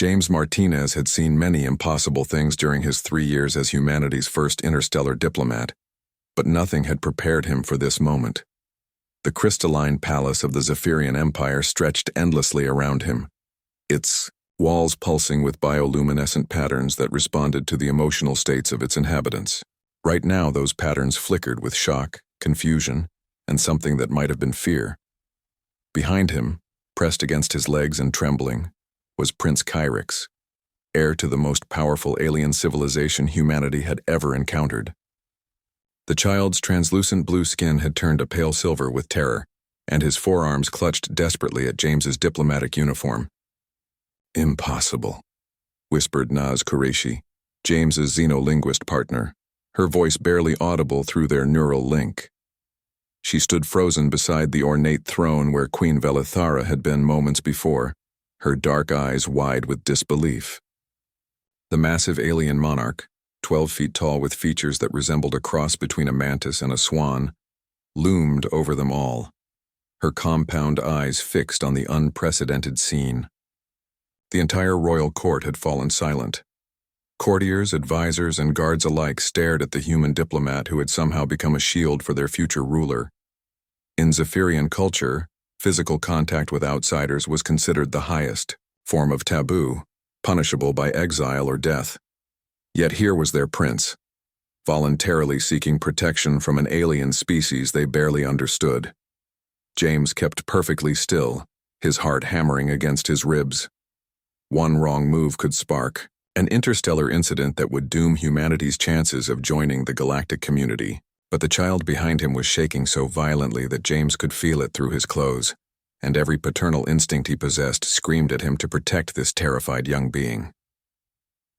James Martinez had seen many impossible things during his 3 years as humanity's first interstellar diplomat, but nothing had prepared him for this moment. The crystalline palace of the Zephyrian Empire stretched endlessly around him, its walls pulsing with bioluminescent patterns that responded to the emotional states of its inhabitants. Right now, those patterns flickered with shock, confusion, and something that might have been fear. Behind him, pressed against his legs and trembling, was Prince Kyrix, heir to the most powerful alien civilization humanity had ever encountered. The child's translucent blue skin had turned a pale silver with terror, and his forearms clutched desperately at James's diplomatic uniform. "Impossible," whispered Naz Qureshi, James's xenolinguist partner, her voice barely audible through their neural link. She stood frozen beside the ornate throne where Queen Velithara had been moments before, her dark eyes wide with disbelief. The massive alien monarch, 12 feet tall with features that resembled a cross between a mantis and a swan, loomed over them all, her compound eyes fixed on the unprecedented scene. The entire royal court had fallen silent. Courtiers, advisors, and guards alike stared at the human diplomat who had somehow become a shield for their future ruler. In Zephyrian culture, physical contact with outsiders was considered the highest form of taboo, punishable by exile or death. Yet here was their prince, voluntarily seeking protection from an alien species they barely understood. James kept perfectly still, his heart hammering against his ribs. One wrong move could spark an interstellar incident that would doom humanity's chances of joining the galactic community. But the child behind him was shaking so violently that James could feel it through his clothes, and every paternal instinct he possessed screamed at him to protect this terrified young being.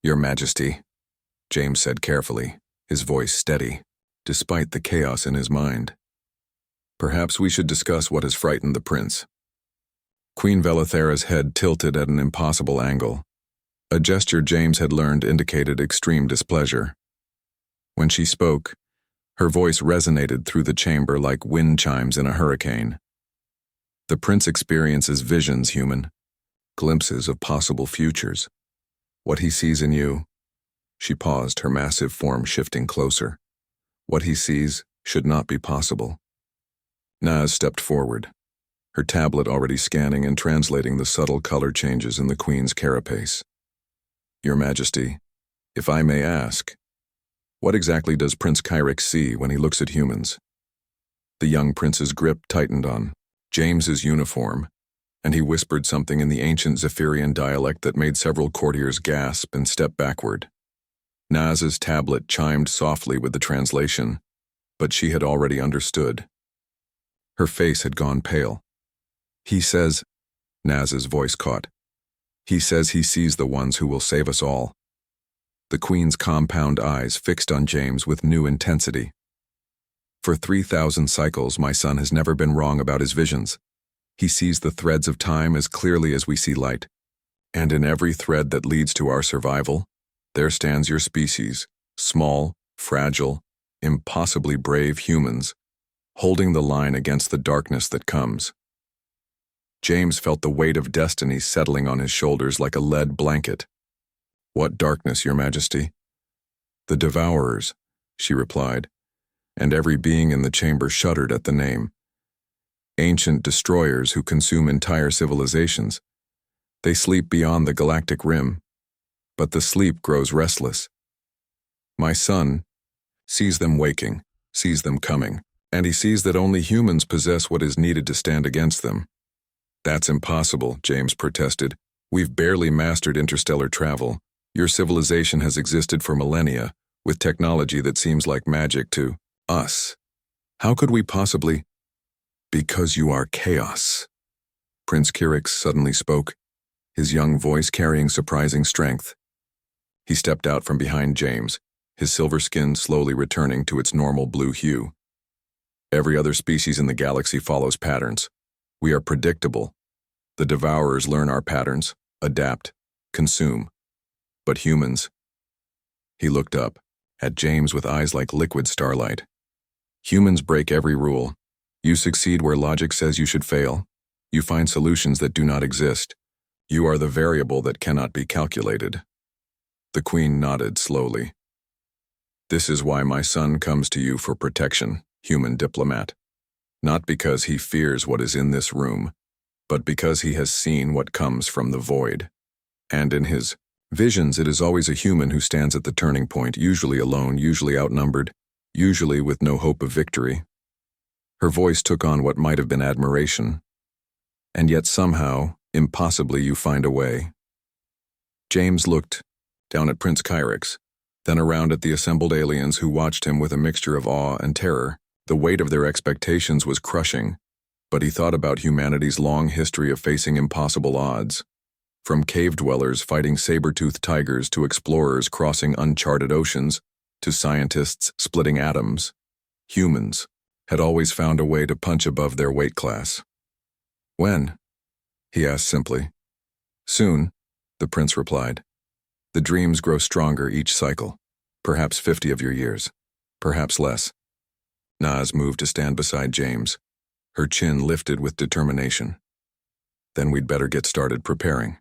"Your Majesty," James said carefully, his voice steady, despite the chaos in his mind. "Perhaps we should discuss what has frightened the prince." Queen Velithara's head tilted at an impossible angle. A gesture James had learned indicated extreme displeasure. When she spoke, her voice resonated through the chamber like wind chimes in a hurricane. "The prince experiences visions, human, glimpses of possible futures. What he sees in you," she paused, her massive form shifting closer. "What he sees should not be possible." Naz stepped forward, her tablet already scanning and translating the subtle color changes in the queen's carapace. "Your Majesty, if I may ask, what exactly does Prince Kyrix see when he looks at humans?" The young prince's grip tightened on James's uniform, and he whispered something in the ancient Zephyrian dialect that made several courtiers gasp and step backward. Naz's tablet chimed softly with the translation, but she had already understood. Her face had gone pale. "He says," Naz's voice caught, "he says he sees the ones who will save us all." The queen's compound eyes fixed on James with new intensity. "For 3,000 cycles, my son has never been wrong about his visions. He sees the threads of time as clearly as we see light. And in every thread that leads to our survival, there stands your species, small, fragile, impossibly brave humans, holding the line against the darkness that comes." James felt the weight of destiny settling on his shoulders like a lead blanket. "What darkness, Your Majesty?" "The devourers," she replied, and every being in the chamber shuddered at the name. "Ancient destroyers who consume entire civilizations. They sleep beyond the galactic rim, but the sleep grows restless. My son sees them waking, sees them coming, and he sees that only humans possess what is needed to stand against them." "That's impossible," James protested. "We've barely mastered interstellar travel. Your civilization has existed for millennia, with technology that seems like magic to us. How could we possibly—" "Because you are chaos," Prince Kyrix suddenly spoke, his young voice carrying surprising strength. He stepped out from behind James, his silver skin slowly returning to its normal blue hue. "Every other species in the galaxy follows patterns. We are predictable. The devourers learn our patterns, adapt, consume. But humans—" He looked up, at James with eyes like liquid starlight. "Humans break every rule. You succeed where logic says you should fail. You find solutions that do not exist. You are the variable that cannot be calculated. The Queen nodded slowly. This is why my son comes to you for protection, human diplomat. Not because he fears what is in this room, but because he has seen what comes from the void. And in his visions, it is always a human who stands at the turning point, usually alone, usually outnumbered, usually with no hope of victory. Her voice took on what might have been admiration. And yet somehow, impossibly, you find a way. James looked down at Prince Kyrix, then around at the assembled aliens who watched him with a mixture of awe and terror. The weight of their expectations was crushing, but he thought about humanity's long history of facing impossible odds. From cave-dwellers fighting saber-toothed tigers to explorers crossing uncharted oceans to scientists splitting atoms, humans had always found a way to punch above their weight class. When? He asked simply. Soon, the prince replied. The dreams grow stronger each cycle, perhaps 50 of your years, perhaps less. Naz moved to stand beside James, her chin lifted with determination. Then we'd better get started preparing.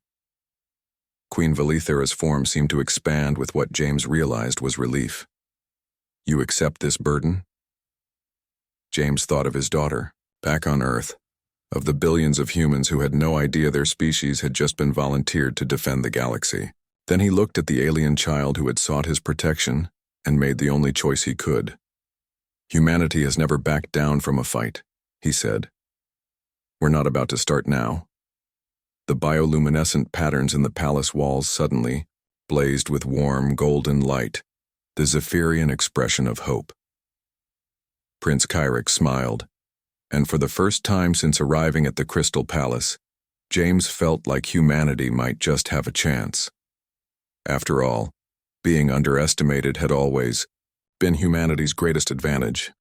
Queen Valithera's form seemed to expand with what James realized was relief. You accept this burden? James thought of his daughter, back on Earth, of the billions of humans who had no idea their species had just been volunteered to defend the galaxy. Then he looked at the alien child who had sought his protection and made the only choice he could. Humanity has never backed down from a fight, he said. We're not about to start now. The bioluminescent patterns in the palace walls suddenly blazed with warm golden light, the Zephyrian expression of hope. Prince Kyrix smiled, and for the first time since arriving at the Crystal Palace, James felt like humanity might just have a chance. After all, being underestimated had always been humanity's greatest advantage.